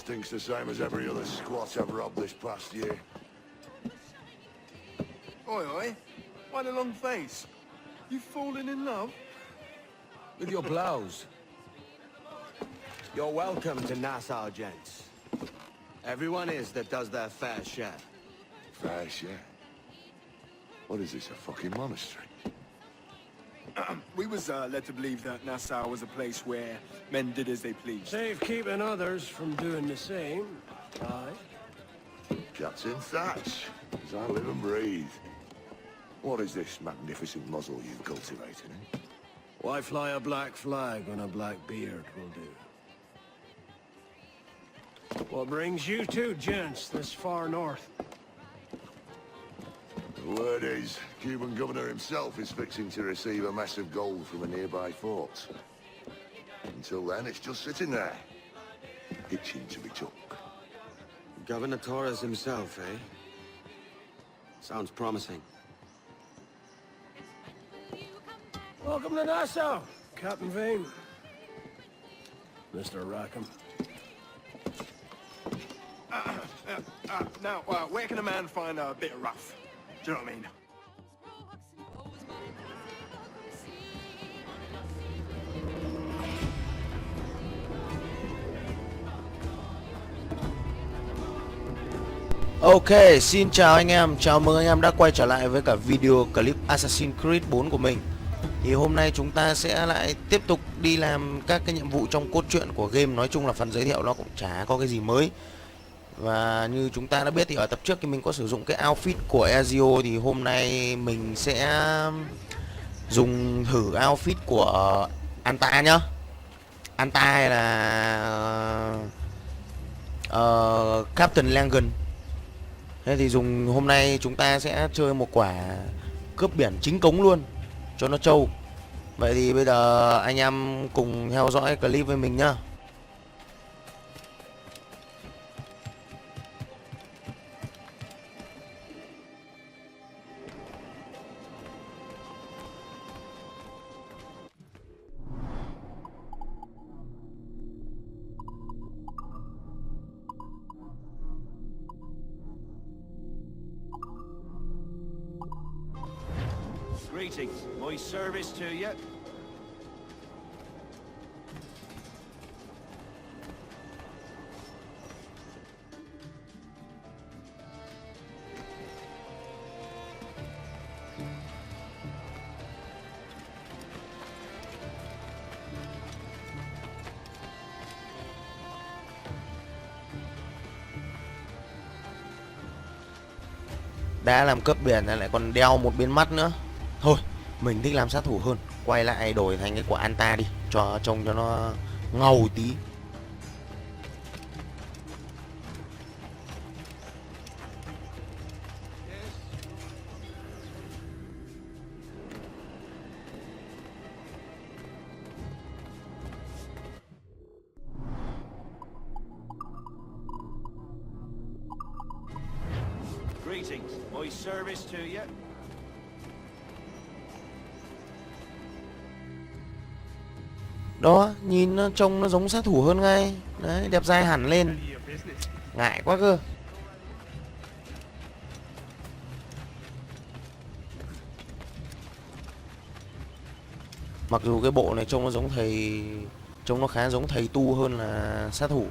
stinks the same as every other squat I've robbed this past year. Oi, oi. Why the long face? You fallen in love? With your blouse. You're welcome to Nassau, gents. Everyone is that does their fair share. Fair share. What is this, a fucking monastery? We was led to believe that Nassau was a place where men did as they pleased. Save keeping others from doing the same. Aye. Captain Thatch, as I live and breathe. What is this magnificent muzzle you've cultivated, eh? Why fly a black flag when a black beard will do? What brings you two gents this far north? The word is, Cuban governor himself is fixing to receive a mess of gold from a nearby fort. Until then, it's just sitting there, itching to be took. Governor Torres himself, eh? Sounds promising. Welcome to Nassau, Captain Vane. Mr. Rackham. Now, where can a man find a bit of rough? Do you know what I mean? Ok, xin chào anh em, chào mừng anh em đã quay trở lại với cả video clip Assassin's Creed 4 của mình. Thì hôm nay chúng ta sẽ lại tiếp tục đi làm các cái nhiệm vụ trong cốt truyện của game. Nói chung là phần giới thiệu nó cũng chả có cái gì mới. Và như chúng ta đã biết thì ở tập trước thì mình có sử dụng cái outfit của Ezio. Thì hôm nay mình sẽ dùng thử outfit của Anta nhá. Anta hay là Captain Langan. Thế thì hôm nay chúng ta sẽ chơi một quả cướp biển chính cống luôn cho nó trâu. Vậy thì bây giờ anh em cùng theo dõi clip với mình nhá. Greetings. My service to you. Đã làm cướp biển lại còn đeo một bên mắt nữa. Thôi, mình thích làm sát thủ hơn. Quay lại đổi thành cái quả Anta đi, cho trông cho nó ngầu tí. Greetings. My service to you. Đó, nhìn nó trông nó giống sát thủ hơn ngay. Đấy, đẹp dai hẳn lên. Ngại quá cơ. Mặc dù cái bộ này trông nó giống thầy, trông nó khá giống thầy tu hơn là sát thủ.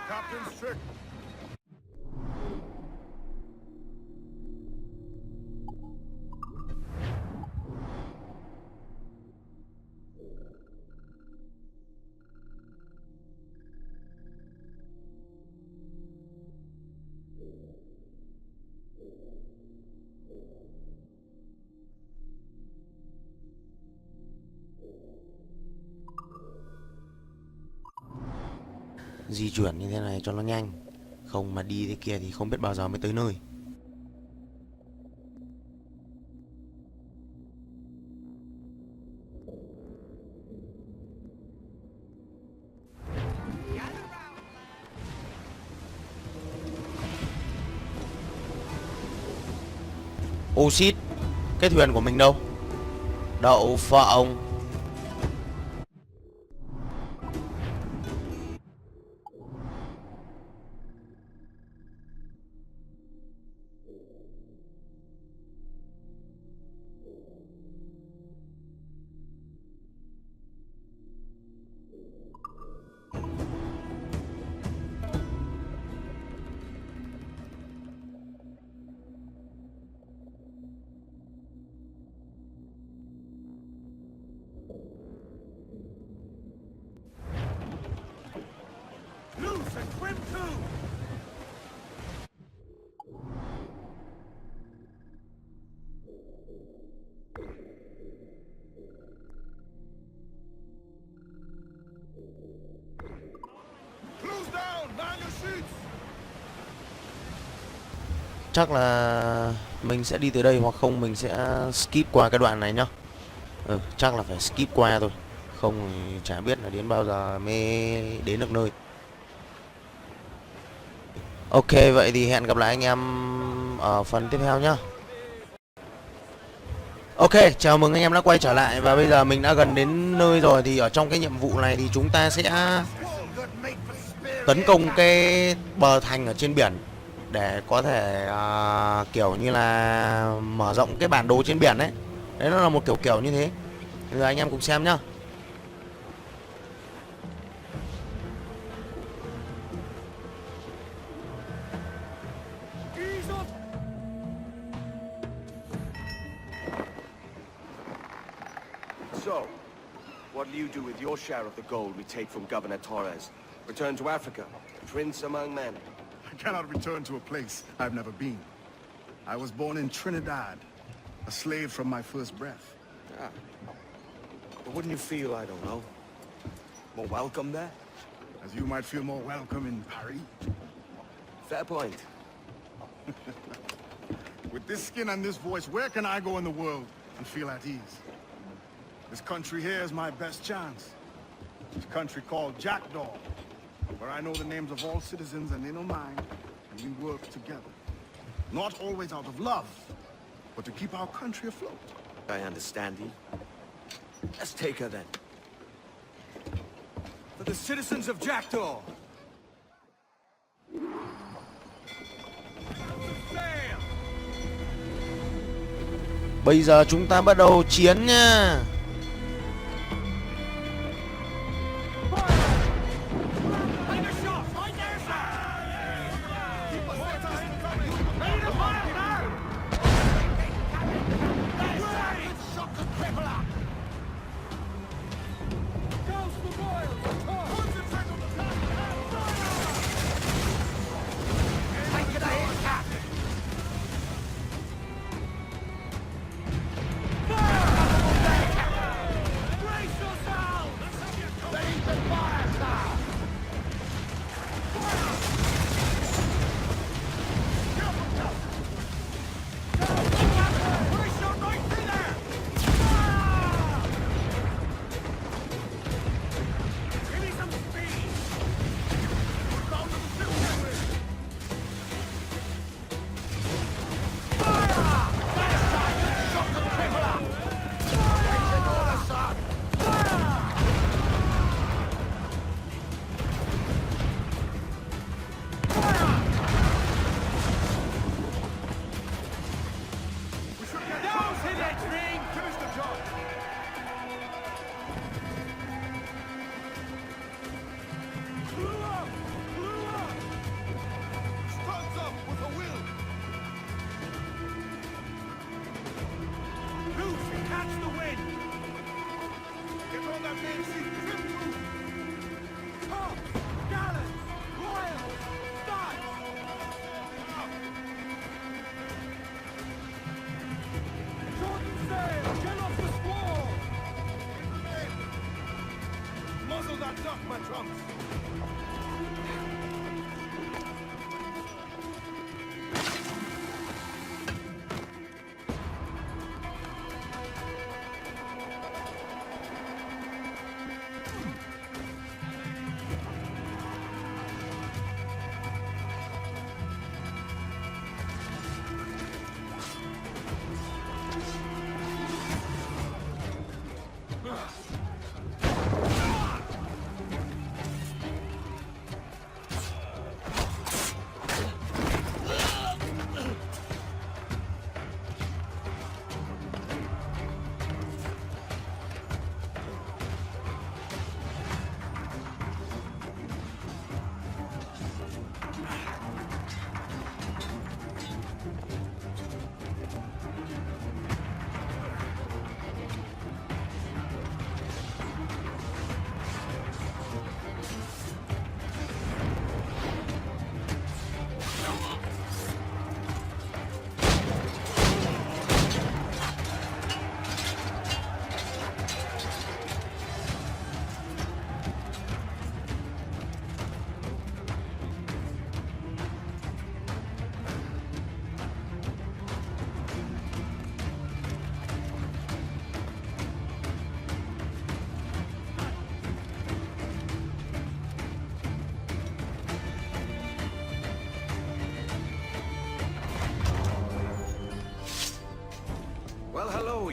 Captain's trick. Di chuyển như thế này cho nó nhanh, không mà đi thế kia thì không biết bao giờ mới tới nơi. Ô shit, cái thuyền của mình đâu? Đậu phộng. Loose and swim to! Close down! Man your sheets! Chắc là mình sẽ đi từ đây, hoặc không mình sẽ skip qua cái đoạn này nhá. Chắc là phải skip qua thôi. Không thì chả biết là đến bao giờ mới đến được nơi. Ok, vậy thì hẹn gặp lại anh em ở phần tiếp theo nhá. Ok, chào mừng anh em đã quay trở lại. Và bây giờ mình đã gần đến nơi rồi. Thì ở trong cái nhiệm vụ này thì chúng ta sẽ tấn công cái bờ thành ở trên biển, để có thể kiểu như là mở rộng cái bản đồ trên biển đấy. Đấy, nó là một kiểu như thế. Bây giờ anh em cùng xem nhá. So, what will you do with your share of the gold we take from Governor Torres? Return to Africa, prince among men. I cannot return to a place I've never been. I was born in Trinidad, a slave from my first breath. Ah. But wouldn't you feel, I don't know, more welcome there? As you might feel more welcome in Paris. Fair point. With this skin and this voice, where can I go in the world and feel at ease? This country here is my best chance. This country called Jackdaw, where I know the names of all citizens and they know mine, and we work together. Not always out of love, but to keep our country afloat. I understand you. Let's take her then. For the citizens of Jackdaw! Bây giờ chúng ta bắt đầu chiến nha.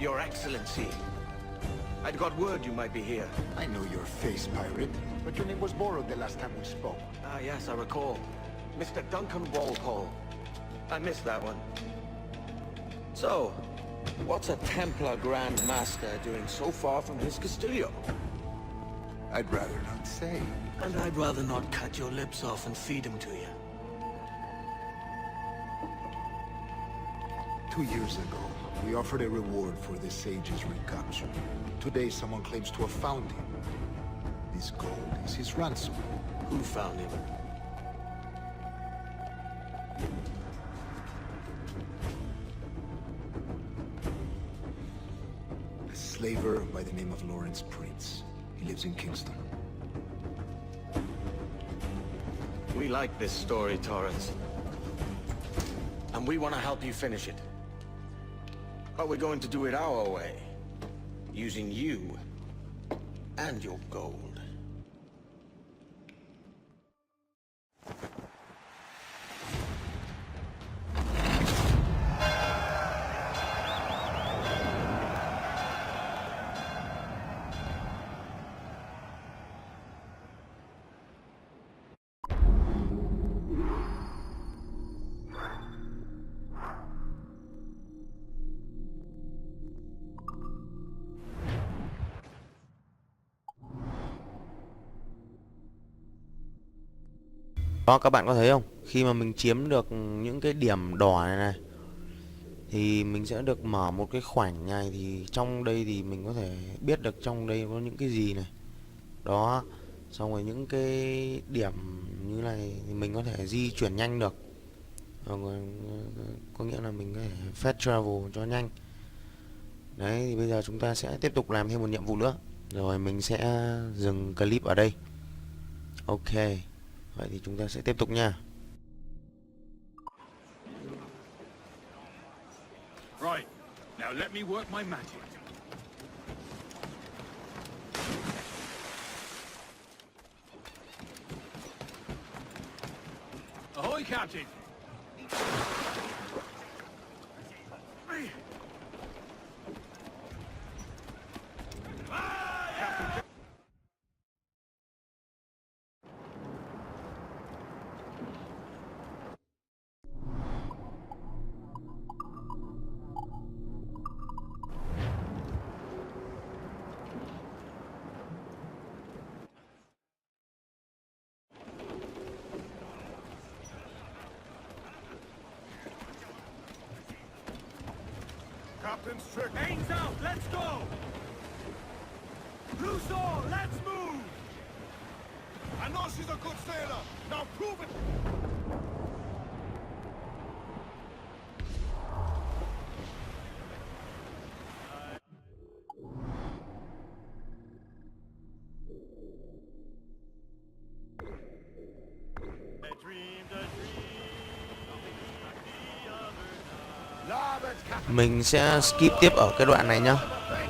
Your Excellency. I'd got word you might be here. I know your face, pirate, but your name was borrowed the last time we spoke. Ah, yes, I recall. Mr. Duncan Walpole. I missed that one. So, what's a Templar Grand Master doing so far from his Castillo? I'd rather not say. And I'd rather not cut your lips off and feed him to you. 2 years ago, we offered a reward for the sage's recapture. Today, someone claims to have found him. This gold is his ransom. Who found him? A slaver by the name of Lawrence Prince. He lives in Kingston. We like this story, Torrance. And we want to help you finish it. But we're going to do it our way. Using you and your gold. Đó, các bạn có thấy không? Khi mà mình chiếm được những cái điểm đỏ này này thì mình sẽ được mở một cái khoảnh này, thì trong đây thì mình có thể biết được trong đây có những cái gì này. Đó, xong rồi những cái điểm như này thì mình có thể di chuyển nhanh được. Có nghĩa là mình có thể fast travel cho nhanh. Đấy, thì bây giờ chúng ta sẽ tiếp tục làm thêm một nhiệm vụ nữa. Rồi mình sẽ dừng clip ở đây. Ok. Vậy thì chúng ta sẽ tiếp tục nha. Right. Now let me work my magic. Ahoy, Captain! Captain's trick. Ains out! Let's go! Loose all! Let's move! I know she's a good sailor. Now prove it. Mình sẽ skip tiếp ở cái đoạn này nhá.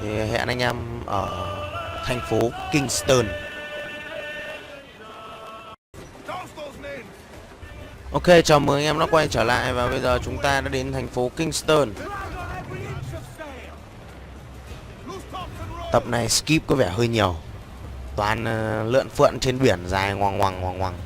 Thì hẹn anh em ở thành phố Kingston. Ok, chào mừng anh em đã quay trở lại. Và bây giờ chúng ta đã đến thành phố Kingston. Tập này skip có vẻ hơi nhiều. Toàn lượn phượn trên biển dài ngoằng ngoằng ngoằng ngoằng.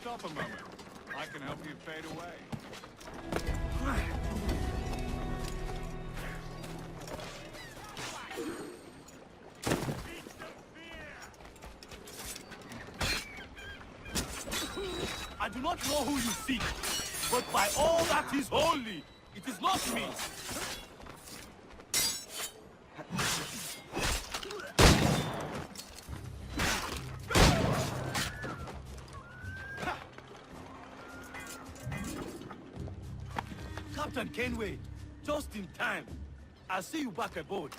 Stop a moment. I can help you fade away. I do not know who you seek, but by all that is holy, it is not me. Captain Kenway, just in time. I'll see you back aboard.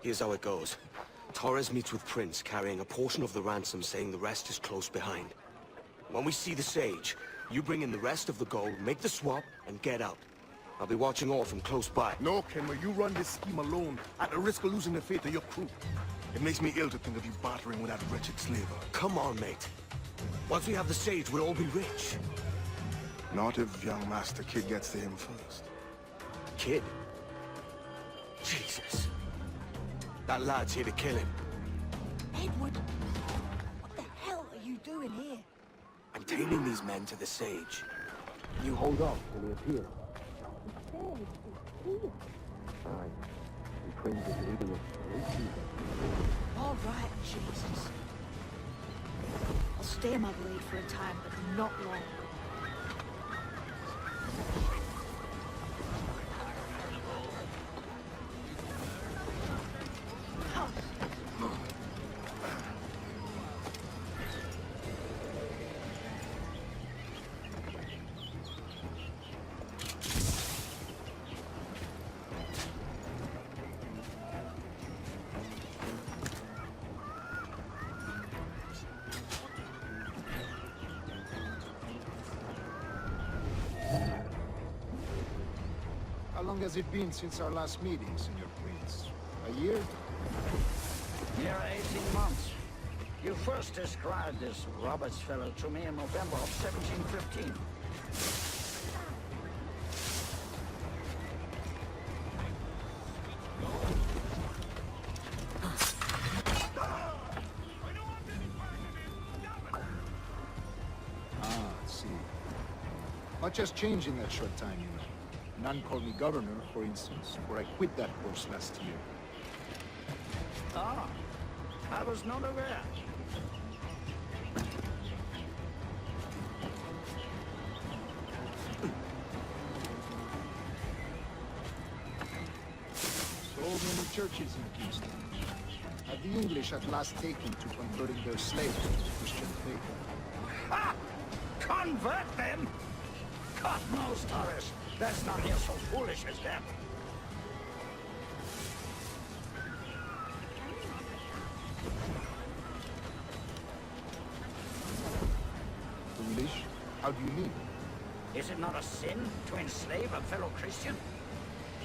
Here's how it goes. Torres meets with Prince, carrying a portion of the ransom, saying the rest is close behind. When we see the Sage, you bring in the rest of the gold, make the swap, and get out. I'll be watching all from close by. No, Kenway, you run this scheme alone, at the risk of losing the faith of your crew. It makes me ill to think of you bartering with that wretched slaver. Come on, mate. Once we have the Sage, we'll all be rich. Not if young Master Kid gets to him first. Kid? Jesus. That lad's here to kill him. Edward, what the hell are you doing here? I'm tailing these men to the Sage. You hold off till he appears. Aye. And Prince is leading us straight to All right, Jesus. I'll stay in my blade for a time, but not long. How long has it been since our last meeting, Senor Prince? A year? Near 18 months. You first described this Roberts fellow to me in November of 1715. Ah, I see. Much has changed in that short time, you know. None called me governor, for instance, for I quit that post last year. Ah, I was not aware. So many churches in Kingston. Have the English at last taken to converting their slaves to the Christian faith? Ha! Convert them? God knows, Torres. That's not here so foolish as them. Foolish? How do you mean? Is it not a sin to enslave a fellow Christian?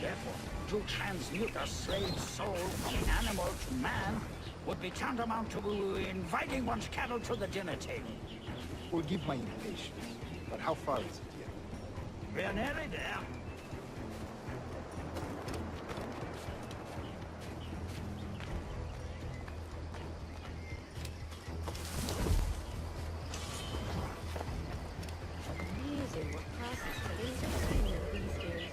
Therefore, to transmute a slave soul from animal to man would be tantamount to inviting one's cattle to the dinner table. Forgive my impatience, but how far is it yet? We're nearly there. Amazing what passes for entertainment these days.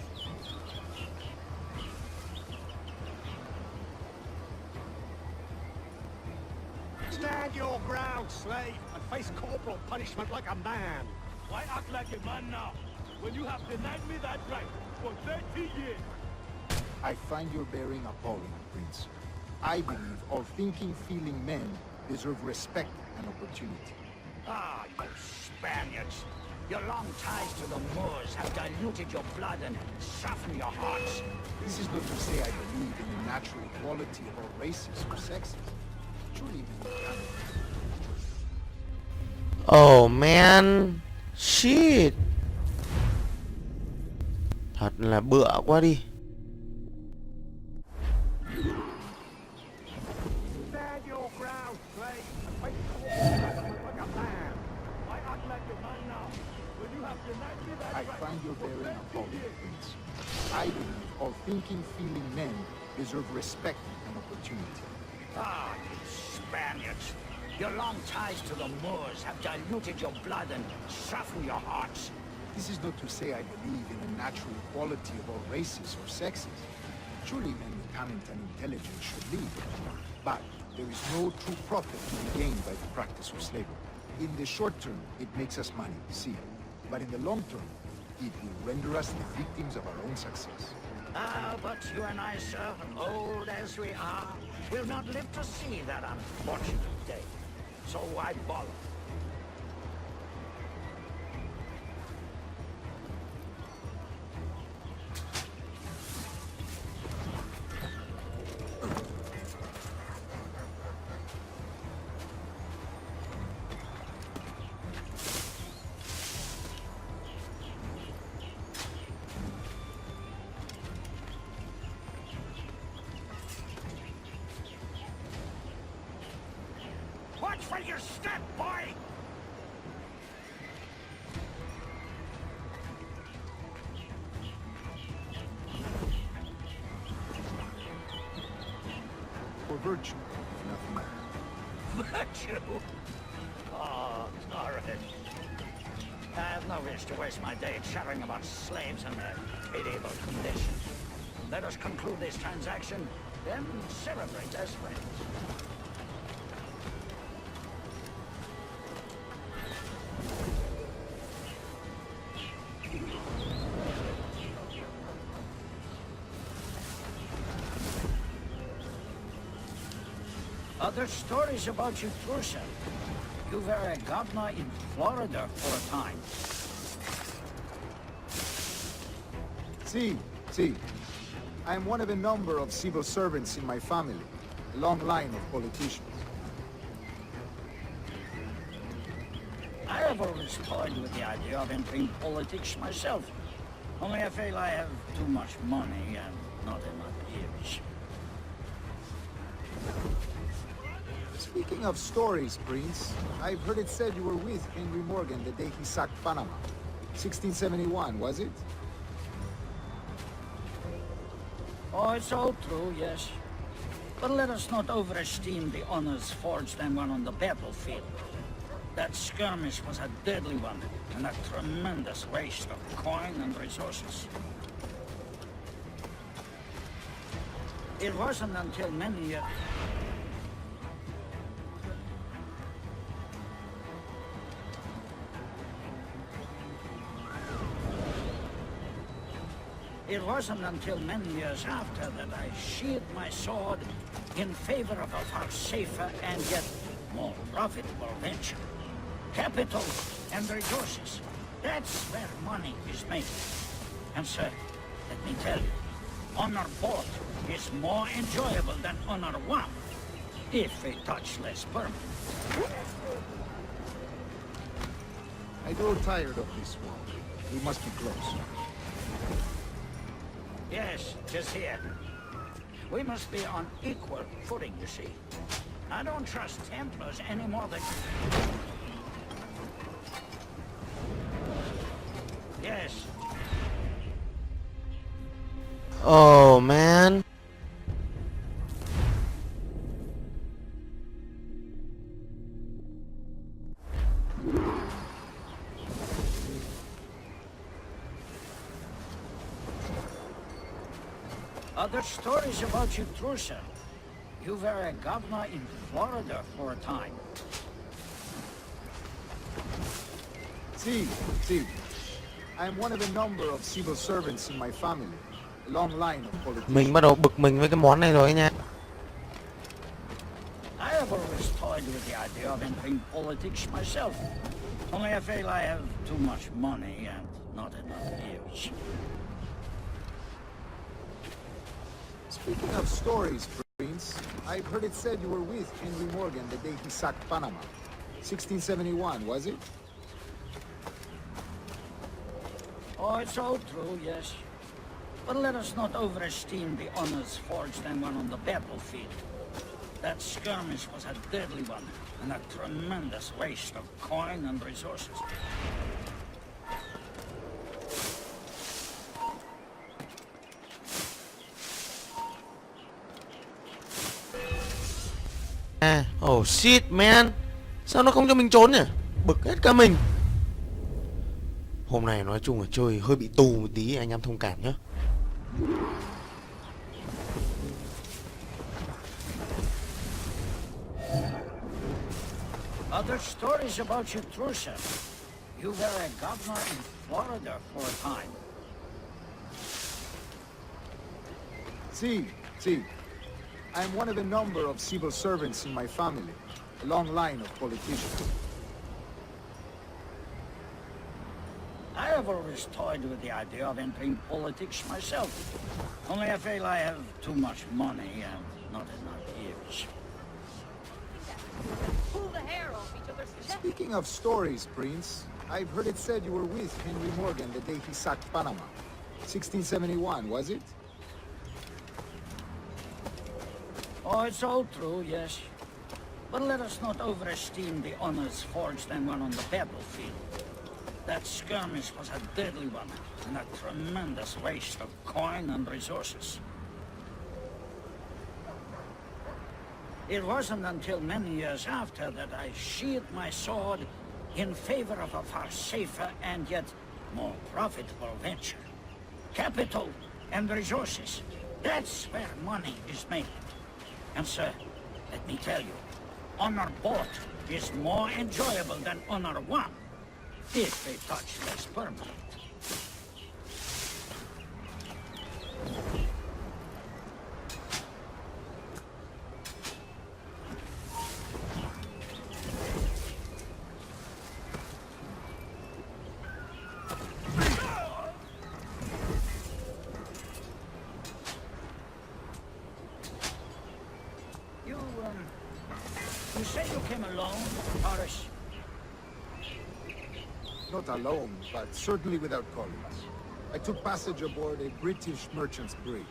Stand your ground, slave, and face corporal punishment like a man. Why act like a man now, when you have denied me that right for 30 years? I find your bearing appalling, Prince. I believe all thinking, feeling men deserve respect and opportunity. Ah, you Spaniards! Your long ties to the Moors have diluted your blood and softened your hearts. This is not to say I believe in the natural equality of all races or sexes. Truly, Oh man, shit. Thật là bựa quá đi. Stand your ground, slave, and face corporal punishment like a man. Why act like a man now, when you have denied me that I right find your for bearing 30 appalling, years? Prince. I believe all thinking, feeling men deserve respect and opportunity. Ah, you Spaniards! Your long ties to the Moors have diluted your blood and softened your hearts. This is not to say I believe in the natural equality of all races or sexes. Surely men with talent and intelligence should lead. But there is no true profit to be gained by the practice of slavery. In the short term, it makes us money, see. But in the long term, it will render us the victims of our own success. Ah, but you and I, sir, old as we are, will not live to see that unfortunate day. So why bother? Watch for your step, boy! For virtue, if nothing else. Virtue? Oh, Torres. I have no wish to waste my day chattering about slaves and their pitiable condition. Let us conclude this transaction, then celebrate as friends. Other stories about you too, sir. You were a governor in Florida for a time. See. I am one of a number of civil servants in my family. A long line of politicians. I have always toyed with the idea of entering politics myself. Only I feel I have too much money and not enough years. Speaking of stories, Prince, I've heard it said you were with Henry Morgan the day he sacked Panama. 1671, was it? Oh, it's all true, yes. But let us not overesteem the honors forged and won on the battlefield. That skirmish was a deadly one, and a tremendous waste of coin and resources. It wasn't until many years... It wasn't until many years after that I sheathed my sword in favor of a far safer and yet more profitable venture. Capital and resources. That's where money is made. And sir, let me tell you, honor bought is more enjoyable than honor won, if a touch less permanent. I grow tired of this war. We must be close. Yes, just here. We must be on equal footing, you see. I don't trust Templars any more than... Yes. Oh man. Other stories about you, Trusa. You were a governor in Florida for a time. See. I am one of a number of civil servants in my family. A long line of politicians. Mình bắt đầu bực mình với cái món này rồi nha. I have always toyed with the idea of entering politics myself. Only I feel I have too much money and not enough years. Speaking of stories, Prince, I've heard it said you were with Henry Morgan the day he sacked Panama. 1671, was it? Oh, it's all true, yes. But let us not overesteem the honors forged and won on the battlefield. That skirmish was a deadly one, and a tremendous waste of coin and resources. Oh shit man. Sao nó không cho mình trốn nhỉ? Bực hết cả mình. Hôm nay nói chung là chơi hơi bị tù một tí, anh em thông cảm nhé. Other stories about you, Trusa. You were a governor in Florida for a time. See. I am one of a number of civil servants in my family. A long line of politicians. I have always toyed with the idea of entering politics myself. Only I feel I have too much money and not enough years. Pull the hair off each other's neck. Speaking of stories, Prince, I've heard it said you were with Henry Morgan the day he sacked Panama. 1671, was it? Oh, it's all true, yes. But let us not overesteem the honors forged and won on the battlefield. That skirmish was a deadly one, and a tremendous waste of coin and resources. It wasn't until many years after that I sheathed my sword in favor of a far safer and yet more profitable venture. Capital and resources. That's where money is made. And sir, let me tell you, honor bought is more enjoyable than honor won, if they touch less permanent. You say you came alone, Horace? Not alone, but certainly without colleagues. I took passage aboard a British merchant's brig.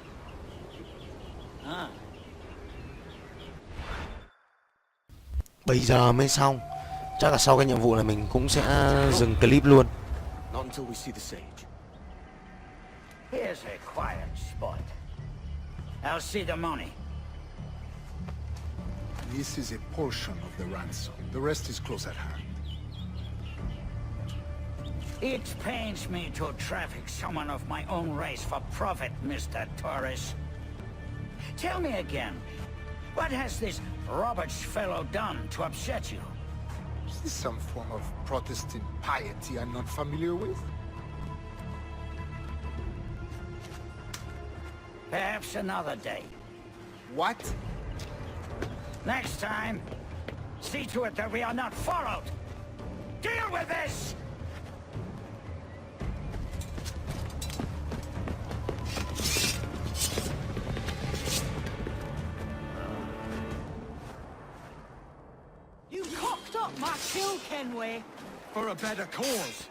Ah. Bây giờ mới xong. Chắc là sau cái nhiệm vụ này mình cũng sẽ dừng clip luôn. Not until we see the sage. Here's a quiet spot. I'll see the money. This is a portion of the ransom. The rest is close at hand. It pains me to traffic someone of my own race for profit, Mr. Torres. Tell me again, what has this Roberts fellow done to upset you? Is this some form of Protestant piety I'm not familiar with? Perhaps another day. What? Next time, see to it that we are not followed. Deal with this! You cocked up my kill, Kenway. For a better cause.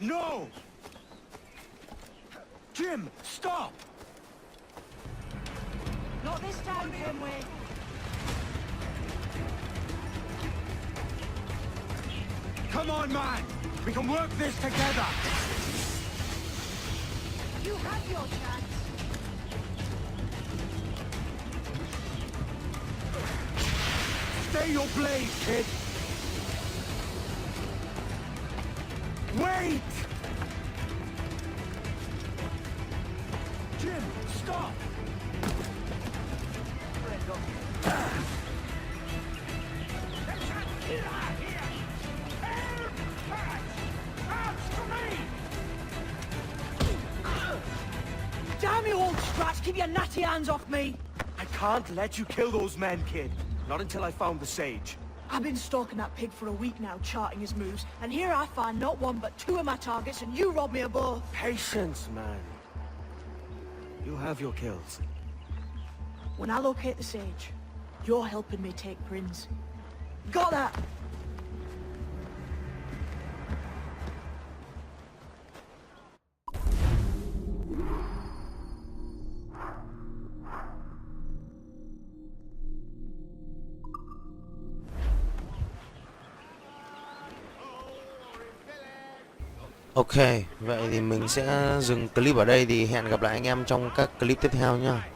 No! Jim, stop! Not this time, Kenway. Come on, man! We can work this together! You have your chance. Stay your blade, kid! Wait! Jim, stop! Damn you old strats, keep your natty hands off me! I can't let you kill those men, kid. Not until I found the sage. I've been stalking that pig for a week now, charting his moves, and here I find not one but two of my targets, and you rob me of both. Patience, man. You have your kills. When I locate the sage, you're helping me take Prince. Got that? Ok, vậy thì mình sẽ dừng clip ở đây, thì hẹn gặp lại anh em trong các clip tiếp theo nhá.